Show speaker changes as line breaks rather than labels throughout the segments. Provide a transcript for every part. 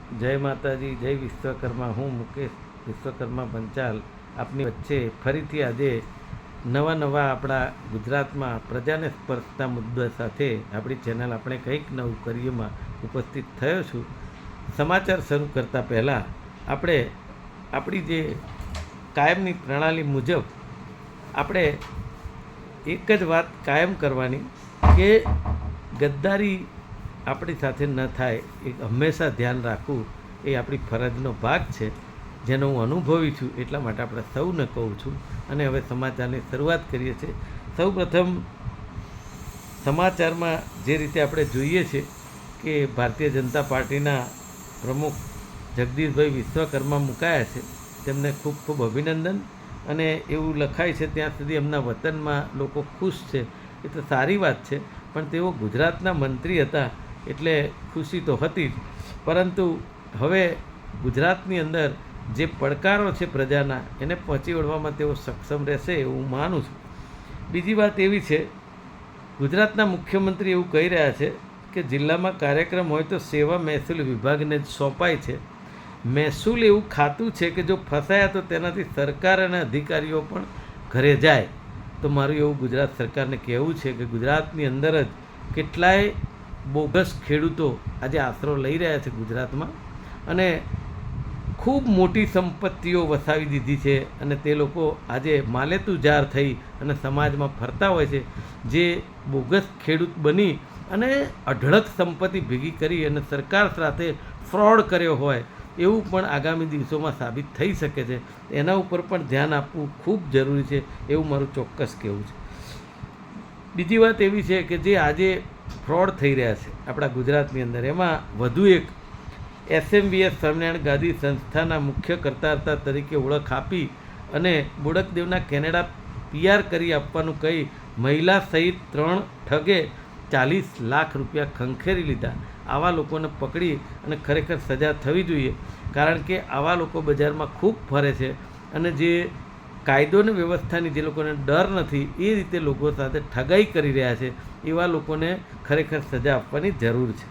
જય માતાજી, જય વિશ્વકર્મા. હું મુકેશ વિશ્વકર્મા પંચાલ આપની વચ્ચે ફરીથી આજે નવા આપણા ગુજરાતમાં પ્રજાને સ્પર્શતા મુદ્દા સાથે આપણી ચેનલ આપણે કંઈક નવું કરીએમાં ઉપસ્થિત થયો છું. સમાચાર શરૂ કરતાં પહેલાં આપણે આપણી જે કાયમની પ્રણાલી મુજબ આપણે એક જ વાત કાયમ કરવાની કે ગદ્દારી આપણી સાથે ન થાય એ હંમેશા ધ્યાન રાખવું એ આપણી ફરજનો ભાગ છે, જેનો હું અનુભવી છું. એટલા માટે આપણે સૌને કહું છું. અને હવે સમાચારની શરૂઆત કરીએ છીએ. સૌ પ્રથમ સમાચારમાં જે રીતે આપણે જોઈએ છે કે ભારતીય જનતા પાર્ટીના પ્રમુખ જગદીશભાઈ વિશ્વકર્મા મુકાયા છે, તેમને ખૂબ ખૂબ અભિનંદન. અને એવું લખાય છે ત્યાં સુધી એમના વતનમાં લોકો ખુશ છે, એ તો સારી વાત છે. પણ તેઓ ગુજરાતના મંત્રી હતા એટલે ખુશી તો હતી જ, પરંતુ હવે ગુજરાતની અંદર જે પડકારો છે પ્રજાના એને પહોંચી વળવામાં તેઓ સક્ષમ રહેશે એવું હું માનું છું. બીજી વાત એવી છે, ગુજરાતના મુખ્યમંત્રી એવું કહી રહ્યા છે કે જિલ્લામાં કાર્યક્રમ હોય તો સેવા મહેસૂલ વિભાગને જ સોંપાય છે. મહેસૂલ એવું ખાતું છે કે જો ફસાયા તો તેનાથી સરકાર અને અધિકારીઓ પણ ઘરે જાય. તો મારું એવું ગુજરાત સરકારને કહેવું છે કે ગુજરાતની અંદર જ કેટલાય બોગસ ખેડૂતો આજે આશરો લઈ રહ્યા છે ગુજરાતમાં, અને ખૂબ મોટી સંપત્તિઓ વસાવી દીધી છે, અને તે લોકો આજે માલેતુજાર થઈ અને સમાજમાં ફરતા હોય છે. જે બોગસ ખેડૂત બની અને અઢળક સંપત્તિ ભેગી કરી અને સરકાર સાથે ફ્રોડ કર્યો હોય એવું પણ આગામી દિવસોમાં સાબિત થઈ શકે છે. એના ઉપર પણ ધ્યાન આપવું ખૂબ જરૂરી છે એવું મારું ચોક્કસ કહેવું છે. બીજી વાત એવી છે કે જે આજે ફ્રોડ થઈ રહ્યા છે આપણા ગુજરાતની અંદર, એમાં વધુ એક SMVS સ્વામિનારાયણ ગાદી સંસ્થાના મુખ્ય કર્તા તરીકે ઓળખ આપી અને બોડકદેવના કેનેડા PR કરી આપવાનું કહી મહિલા સહિત 3 ઠગે 40 લાખ રૂપિયા ખંખેરી લીધા. આવા લોકોને પકડી અને ખરેખર સજા થવી જોઈએ, કારણ કે આવા લોકો બજારમાં ખૂબ ફરે છે અને જે કાયદો અને વ્યવસ્થાની જે લોકોને ડર નથી એ રીતે લોકો સાથે ઠગાઈ કરી રહ્યા છે, એવા લોકોને ખરેખર સજા આપવાની જરૂર છે.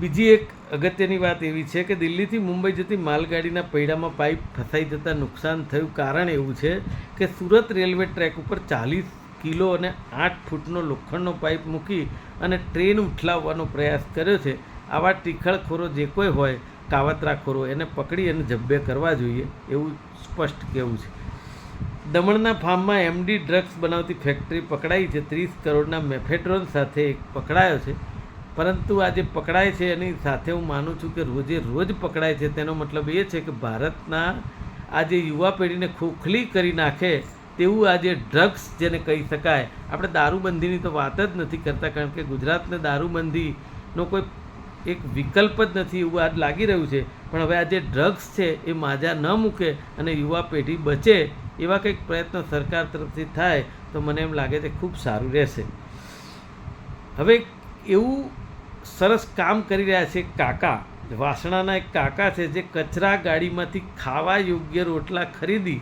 બીજી એક અગત્યની વાત એવી છે કે દિલ્હીથી મુંબઈ જતી માલગાડીના પૈડામાં પાઇપ ફસાઈ જતાં નુકસાન થયું. કારણ એવું છે કે સુરત રેલવે ટ્રેક ઉપર 40 કિલો અને 8 ફૂટનો લોખંડનો પાઇપ મૂકી અને ટ્રેન ઉઠલાવવાનો પ્રયાસ કર્યો છે. આવા ટીખળખોરો જે કોઈ હોય, કાવતરાખોરો, એને પકડી અને જબ્બે કરવા જોઈએ એવું સ્પષ્ટ કહેવું છે. દમણના ફાર્મમાં MD ડ્રગ્સ બનાવતી ફેક્ટરી પકડાઈ છે. 30 કરોડના મેફેડ્રોન સાથે એક પકડાયો છે. પરંતુ આ જે પકડાય છે એની સાથે હું માનું છું કે રોજ પકડાય છે, તેનો મતલબ એ છે કે ભારતના આ જે યુવા પેઢીને ખોખલી કરી નાખે તેવું આ જે ડ્રગ્સ જેને કહી શકાય. આપણે દારૂબંધીની તો વાત જ નથી કરતા, કારણ કે ગુજરાતને દારૂબંધીનો કોઈ એક વિકલ્પ જ નથી એવું આજ લાગી રહ્યું છે. પણ હવે આ જે ડ્રગ્સ છે એ માજા ન મૂકે અને યુવા પેઢી બચે એવા કંઈક પ્રયત્નો સરકાર તરફથી થાય તો મને એમ લાગે છે ખૂબ સારું રહેશે. હવે એવું સરસ કામ કરી રહ્યા છે કાકા, વાસણાના એક કાકા છે જે કચરા ગાડીમાંથી ખાવા યોગ્ય રોટલા ખરીદી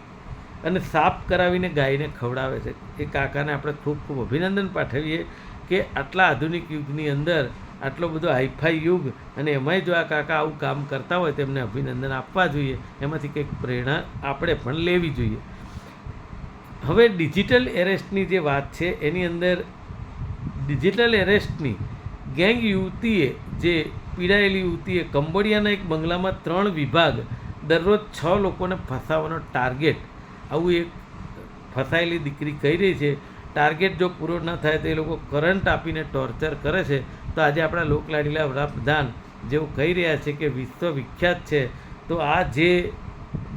અને સાફ કરાવીને ગાયને ખવડાવે છે. એ કાકાને આપણે ખૂબ ખૂબ અભિનંદન પાઠવીએ કે આટલા આધુનિક યુગની અંદર આટલો બધો હાઈફાઈ યુગ, અને એમાંય જો આ કાકા આવું કામ કરતા હોય તેમને અભિનંદન આપવા જોઈએ. એમાંથી કંઈક પ્રેરણા આપણે પણ લેવી જોઈએ. હવે ડિજિટલ એરેસ્ટની જે વાત છે એની અંદર ડિજિટલ એરેસ્ટની ગેંગ યુવતીએ, જે પીડાયેલી યુવતીએ કંબોડિયાના એક બંગલામાં 3 વિભાગ દરરોજ 6 લોકોને ફસાવવાનો ટાર્ગેટ, આવું એક ફસાયેલી દીકરી કહી રહી છે. ટાર્ગેટ જો પૂરો ન થાય તો એ લોકો કરંટ આપીને ટોર્ચર કરે છે. તો આજે આપણા લોકલાડીલા વડાપ્રધાન જેવું કહી રહ્યા છે કે વિશ્વ વિખ્યાત છે, તો આ જે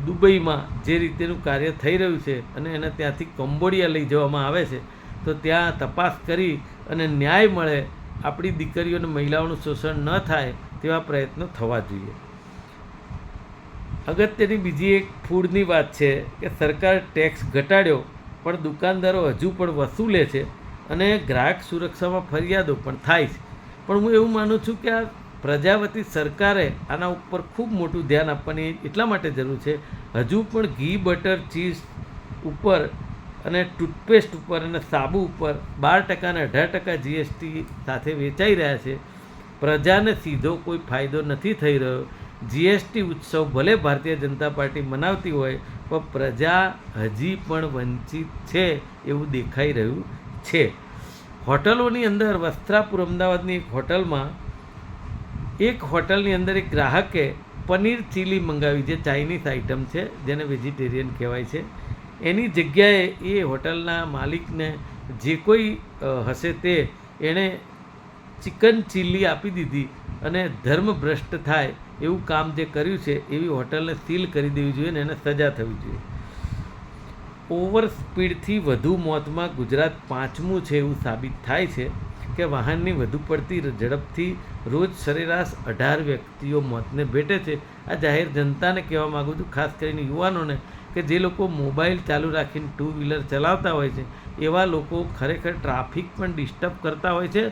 દુબઈમાં જે રીતેનું કાર્ય થઈ રહ્યું છે અને એને ત્યાંથી કંબોડિયા લઈ જવામાં આવે છે, તો ત્યાં તપાસ કરી અને ન્યાય મળે, આપણી દીકરીઓ અને મહિલાઓનું શોષણ ન થાય તેવા પ્રયત્નો થવા જોઈએ. અગત્યની બીજી એક ફૂડની વાત છે કે સરકારે ટેક્સ ઘટાડ્યો પણ દુકાનદારો હજુ પણ વસૂલે છે અને ગ્રાહક સુરક્ષામાં ફરિયાદો પણ થાય છે. પણ હું એવું માનું છું કે આ પ્રજાવતી સરકારે આના ઉપર ખૂબ મોટું ધ્યાન આપવાની એટલા માટે જરૂર છે. હજુ પણ ઘી, બટર, ચીઝ ઉપર અને ટૂથપેસ્ટ ઉપર અને સાબુ ઉપર 12% અને 18% GST સાથે વેચાઈ રહ્યા છે. પ્રજાને સીધો કોઈ ફાયદો નથી થઈ રહ્યો. જીએસટી ઉત્સવ ભલે ભારતીય જનતા પાર્ટી મનાવતી હોય, પણ પ્રજા હજી પણ વંચિત છે એવું દેખાઈ રહ્યું છે. હોટલોની અંદર વસ્ત્રાપુર અમદાવાદની એક હોટલની અંદર એક ગ્રાહકે પનીર ચીલી મંગાવી, જે ચાઇનીઝ આઇટમ છે, જેને વેજીટેરિયન કહેવાય છે. એની જગ્યાએ એ હોટલના માલિકને જે કોઈ હશે તે એણે ચિકન ચીલી આપી દીધી અને ધર્મભ્રષ્ટ થાય એવું કામ જે કર્યું છે, એવી હોટલને સીલ કરી દેવી જોઈએ અને એને સજા થવી જોઈએ. ઓવર સ્પીડથી વધુ મોતમાં ગુજરાત 5મું છે એવું સાબિત થાય છે કે વાહનની વધુ પડતી ઝડપથી રોજ સરેરાશ 18 વ્યક્તિઓ મોતને ભેટે છે. આ જાહેર જનતાને કહેવા માગું છું, ખાસ કરીને યુવાનોને, કે જે લોકો મોબાઈલ ચાલુ રાખીને 2 વ્હીલર ચલાવતા હોય છે, એવા લોકો ખરેખર ટ્રાફિક પણ ડિસ્ટર્બ કરતા હોય છે.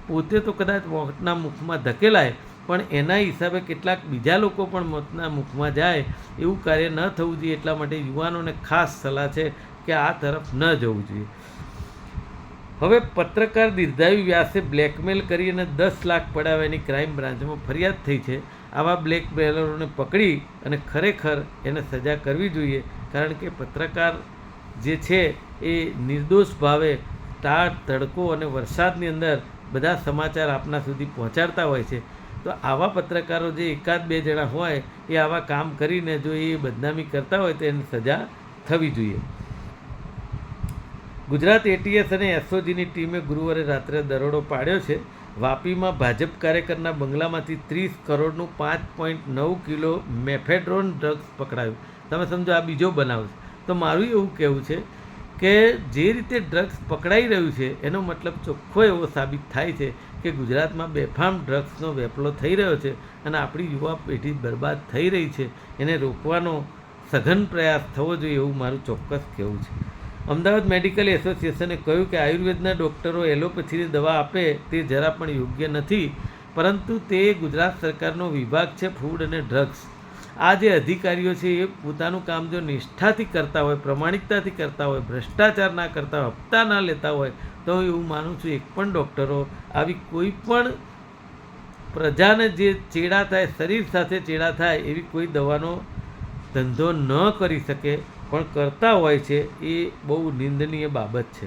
પોતે તો કદાચ મોતના મુખમાં ધકેલાય, પણ એના હિસાબે કેટલાક બીજા લોકો પણ મોતના મુખમાં જાય એવું કાર્ય ન થવું જોઈએ. એટલા માટે યુવાનોને ખાસ સલાહ છે કે આ તરફ ન જવું જોઈએ. હવે પત્રકાર દીર્ઘાયુ વ્યાસે બ્લેકમેલ કરી અને 10 લાખ પડાવ્યાની ક્રાઇમ બ્રાન્ચમાં ફરિયાદ થઈ છે. આવા બ્લેકમેલરોને પકડી અને ખરેખર એને સજા કરવી જોઈએ, કારણ કે પત્રકાર જે છે એ નિર્દોષ ભાવે ટાળ, તડકો અને વરસાદની અંદર બધા સમાચાર આપના સુધી પહોંચાડતા હોય છે. તો આવા પત્રકારો જે એકાદ બે જણા હોય એ આવા કામ કરીને જો એ બદનામી કરતા હોય તો એની સજા થવી જોઈએ. ગુજરાત એટીએસ અને એસઓજીની ટીમે ગુરુવારે રાત્રે દરોડો પાડ્યો છે. વાપીમાં ભાજપ કાર્યકરના બંગલામાંથી 30 કરોડનું 5.9 કિલો મેફેડ્રોન ડ્રગ્સ પકડાયું. તમે સમજો આ બીજો બનાવ છે. તો મારું એવું કહેવું છે કે જે રીતે ડ્રગ્સ પકડાઈ રહ્યું છે એનો મતલબ ચોખ્ખો એવો સાબિત થાય છે કે ગુજરાતમાં બેફામ ડ્રગ્સનો વેપલો થઈ રહ્યો છે અને આપણી યુવા પેઢી બરબાદ થઈ રહી છે. એને રોકવાનો સઘન પ્રયાસ થવો જોઈએ એવું મારું ચોક્કસ કહેવું છે. અમદાવાદ મેડિકલ એસોસિએશને કહ્યું કે આયુર્વેદના ડૉક્ટરો એલોપેથીની દવા આપે તે જરા પણ યોગ્ય નથી, પરંતુ તે ગુજરાત સરકારનો વિભાગ છે ફૂડ અને ડ્રગ્સ. આ જે અધિકારીઓ છે એ પોતાનું કામ જો નિષ્ઠાથી કરતા હોય, પ્રમાણિકતાથી કરતા હોય, ભ્રષ્ટાચાર ના કરતા હોય, હપ્તા ના લેતા હોય, તો હું એવું માનું છું એક પણ ડૉક્ટરો આવી કોઈ પણ પ્રજાને જે ચેડા થાય, શરીર સાથે ચેડા થાય એવી કોઈ દવાનો ધંધો ન કરી શકે, પણ કરતા હોય છે. એ બહુ નિંદનીય બાબત છે.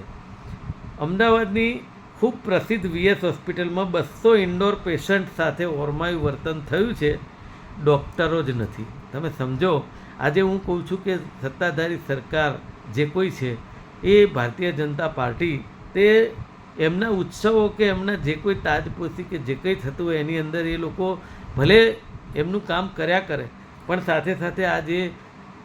અમદાવાદની ખૂબ પ્રસિદ્ધ વીએસ હોસ્પિટલમાં 200 ઇન્ડોર પેશન્ટ સાથે ઓરમાયું વર્તન થયું છે. ડૉક્ટરો જ નથી. તમે સમજો, આજે હું કહું છું કે સત્તાધારી સરકાર જે કોઈ છે એ ભારતીય જનતા પાર્ટી, તે એમના ઉત્સવો કે એમના જે કોઈ તાજપોશી કે જે કંઈ થતું હોય એની અંદર એ લોકો ભલે એમનું કામ કર્યા કરે, પણ સાથે સાથે આજે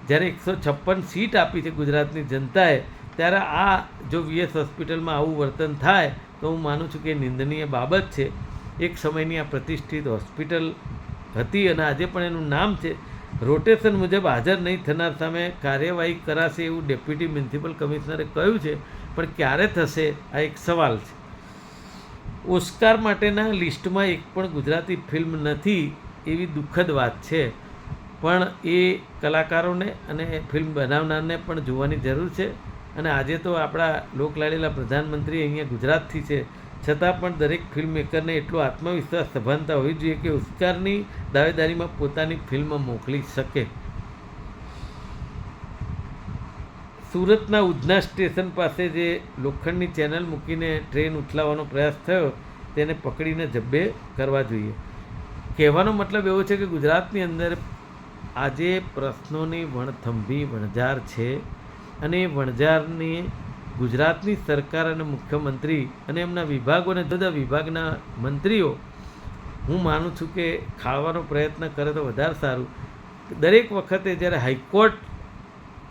જ્યારે 156 સીટ આપી છે ગુજરાતની જનતાએ, ત્યારે આ જો વીએસ હોસ્પિટલમાં આવું વર્તન થાય તો હું માનું છું કે નિંદનીય બાબત છે. એક સમયની આ પ્રતિષ્ઠિત હોસ્પિટલ હતી અને આજે પણ એનું નામ છે. રોટેશન મુજબ હાજર નહીં થનાર સામે કાર્યવાહી કરાશે એવું ડેપ્યુટી મ્યુનિસિપલ કમિશનરે કહ્યું છે, પણ ક્યારે થશે આ એક સવાલ છે. ઓસ્કાર માટેના લિસ્ટમાં એક પણ ગુજરાતી ફિલ્મ નથી એવી દુઃખદ વાત છે, પણ એ કલાકારોને અને ફિલ્મ બનાવનારને પણ જોવાની જરૂર છે. અને આજે તો આપણા લોકલાડીલા પ્રધાનમંત્રી અહીંયા ગુજરાતથી છે, છતાં પણ દરેક ફિલ્મ મેકરને એટલો આત્મવિશ્વાસ સભાનતા હોવી જોઈએ કે ઓસ્કારની દાવેદારીમાં પોતાની ફિલ્મ મોકલી શકે. સુરતના ઉધના સ્ટેશન પાસે જે લોખંડની ચેનલ મૂકીને ટ્રેન ઉથલાવવાનો પ્રયાસ થયો તેને પકડીને જબ્બે કરવા જોઈએ. કહેવાનો મતલબ એવો છે કે ગુજરાતની અંદર આજે પ્રશ્નોની વણથંભી વણઝાર છે અને એ વણઝારની ગુજરાતની સરકાર અને મુખ્યમંત્રી અને એમના વિભાગો અને જુદા વિભાગના મંત્રીઓ હું માનું છું કે ખાવાનો પ્રયત્ન કરે તો વધારે સારું. દરેક વખતે જ્યારે હાઈકોર્ટ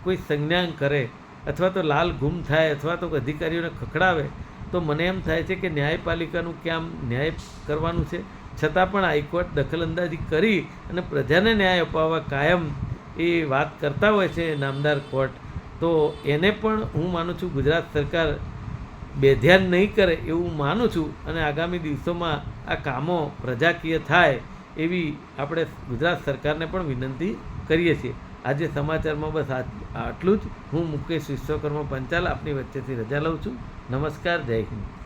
કોઈ સંજ્ઞાન કરે અથવા તો લાલ ગુમ થાય અથવા તો અધિકારીઓને ખખડાવે તો મને એમ થાય છે કે ન્યાયપાલિકાનું ક્યાં ન્યાય કરવાનું છે, છતાં પણ હાઈકોર્ટ દખલઅંદાજી કરી અને પ્રજાને ન્યાય અપાવવા કાયમ એ વાત કરતા હોય છે નામદાર કોર્ટ. તો એને પણ હું માનું છું ગુજરાત સરકાર બેધ્યાન નહીં કરે એવું માનું છું. અને આગામી દિવસોમાં આ કામો પ્રજાકીય થાય એવી આપણે ગુજરાત સરકારને પણ વિનંતી કરીએ છીએ. આજે સમાચારમાં બસ આટલું જ. હું મુકેશ વિશ્વકર્મા પંચાલ આપની વચ્ચેથી રજા લઉં છું. નમસ્કાર, જય હિન્દ.